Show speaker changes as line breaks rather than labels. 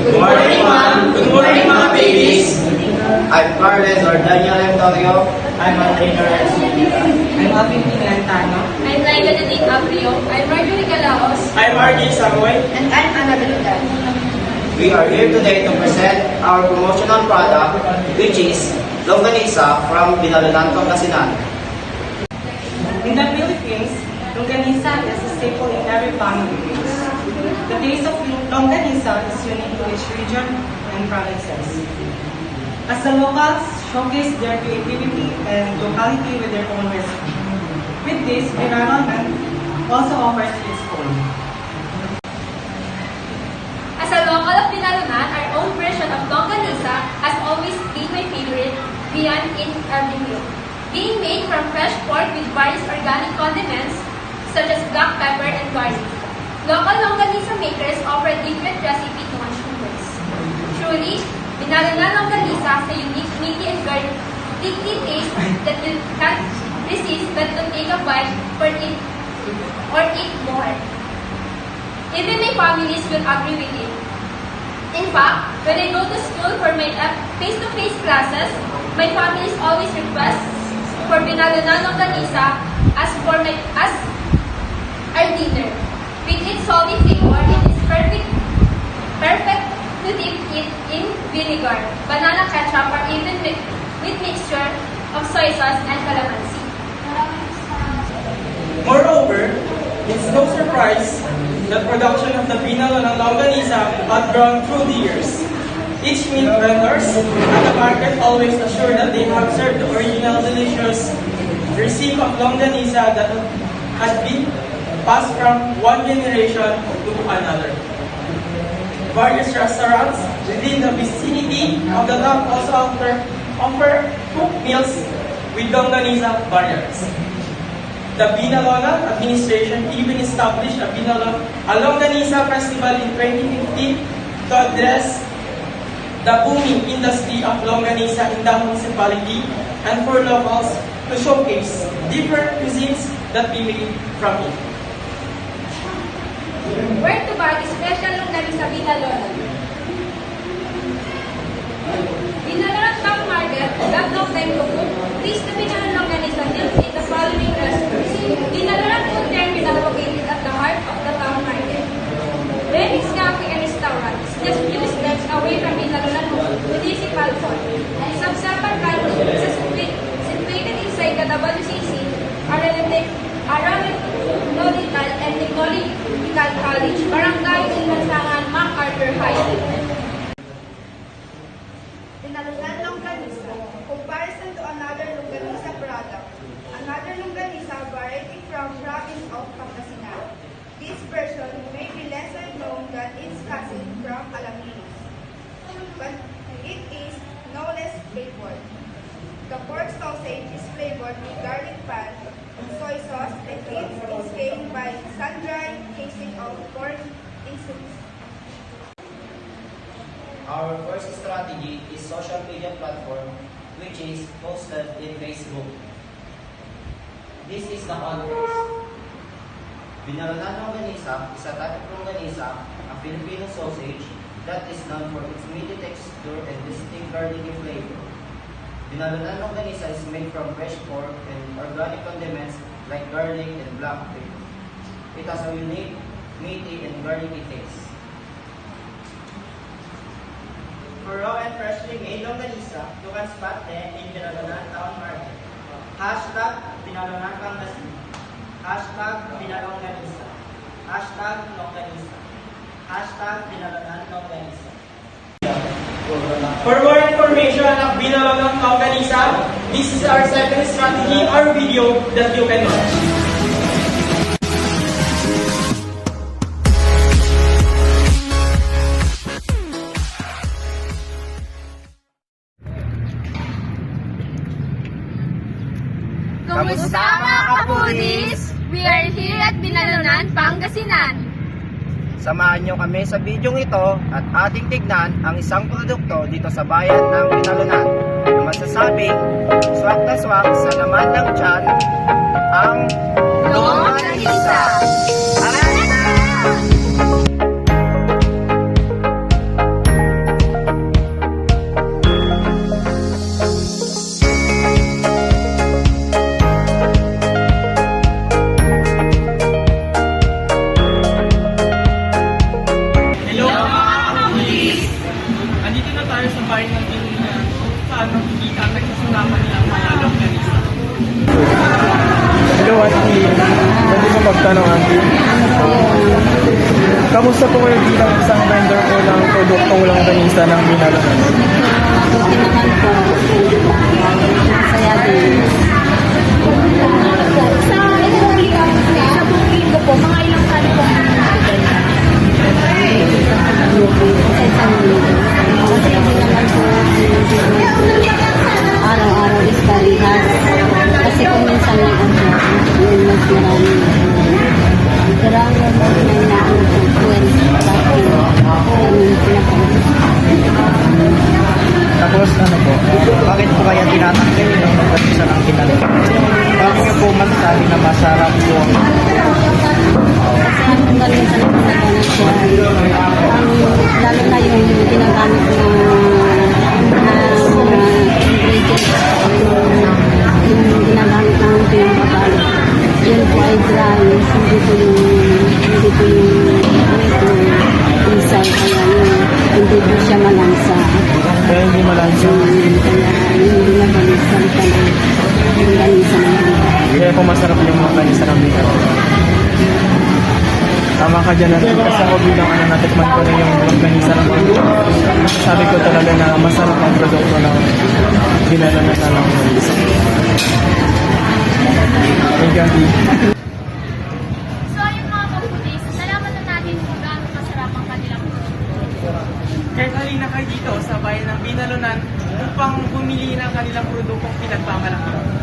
Good morning, ma'am. Good morning, mga babies.
I'm Carles or Daniel M. Torrio.
I'm Antonio Reyes.
I'm Abby Pinantano.
I'm Laila Nadine Abrio. I'm Marjorie Calaos.
I'm RJ Samuel.
And I'm Ana Belugan.
We are here today to present our promotional product, which is Longganisa from Binalunan, Pangasinan.
In the Philippines, longganisa is a staple in every family. The taste of longganisa is unique to each region and provinces. As the locals showcase their creativity and locality with their own recipe. With this, Binalunan also offers its food.
As a local of Binalunan, our own version of longganisa has always been my favorite beyond in every meal. Being made from fresh pork with various organic condiments such as black pepper and garlic. Local longganisa makers offer a different recipe to consumers. Truly, Binalunan longganisa has a unique, meaty and garlicky taste that you can't resist but to take a bite or eat more. Even my families will agree with it. In fact, when I go to school for my face-to-face classes, my families always request for Binalunan longganisa as our dinner. With its salty flavor, it is perfect to dip it in vinegar, banana ketchup, or even with mixture of soy sauce and calamansi.
Moreover, it's no surprise that production of the Binalunan longganisa had grown through the years. Each meat vendors at the market always assure that they have served the original delicious recipe of longganisa that has been passed from one generation to another. Various restaurants within the vicinity of the town also offer cooked meals with longganisa variants. The Binalunan administration even established a longganisa festival in 2015 to address the booming industry of longganisa in the municipality and for locals to showcase different cuisines that we made from it.
Where to buy the special longganisa Binalunan? Binalunan Town Market, got no time to cook. Please the Binalunan longganisa deals in the following restaurants. Binalunan Food Terminal located at the heart of the town market. Renix Cafe and Restaurant is just few steps away from Binalunan Municipal Hall. Subsapan Canteen is situated inside the WCC, Aeronautical and Technological College, Barangay Inlansangan, MacArthur High.
Binalunan longganisa. Comparison to another longganisa product. Another longganisa variety from province of Pangasinan. This version may be lesser known than its cousin from Alaminos, but it is no less flavored. The pork sausage is flavored with garlic pan, soy sauce, and it is made by sun-dried casing of pork insides.
Our first strategy is social media platform, which is posted in Facebook. This is the context. Binalunan longganisa is a type of longganisa, a Filipino sausage that is known for its meaty texture and distinct garlicky flavor. Binalunan longganisa is made from fresh pork and organic condiments like garlic and black pepper. It has a unique, meaty, and garlicky taste.
For raw and freshly made longganisa, you can spot them in Binalunan Town Market. Hashtag Binalunan Pangasinan. Hashtag Binalongganisa. Hashtag Longganisa. Hashtag Binalunan Longganisa. For more information of Binalunan Longganisa, this is our second strategy or video that you can watch.
Kumusta mga kapudis? We are here at Binalunan, Pangasinan.
Samahan nyo kami sa bidyong ito at ating tignan ang isang produkto dito sa bayan ng Binalunan na masasabing swak na swak sa laman ng tiyan, ang longganisa. Tara na!
magtanong, Auntie? Kamusta po kayo bilang isang vendor po ng produktong longganisa ng Binalonan?
Okay naman po. Masaya din.
Sa buong linggo po, mga ilang kali po ang bibigyan?
Sa isang linggo. Kasi hindi naman po araw-araw is parihas. Kasi kung minsan may ano, yun mas marami. Pero ang normal na inaano po, 12 dati. Ganun pinapagod.
Tapos ano po, bakit po kaya tinatanggal yung longganisa ng Binalonan? Bakit niyo po masasabi na masarap po?
Kasi ang galing sa nagpapagalit siya, lalo na yung ginagamit na ingredients, yung ginagamit ng pinapagalit. Yun po ay dry, hindi po yung isa, kaya yun, hindi po siya malansa.
Kaya hindi malansa.
Kaya hindi na balisa yung ganisa naman.
Kaya po masarap yung longganisa ng Binalonan. Tama ka dyan, Auntie. Kasi ako bilang natikman ko na yung longganisa ng Binalonan. Sabi ko talaga na masarap ang produkto ng Binalonan na longganisa. Thank you, Auntie.
So, yung mga kapulis, nalaman na natin kung gaano kasarap ang kanilang produkto.
Kaya halina kayo dito sa bayan ng Binalonan upang bumili ng kanilang produktong pinagpamalaki.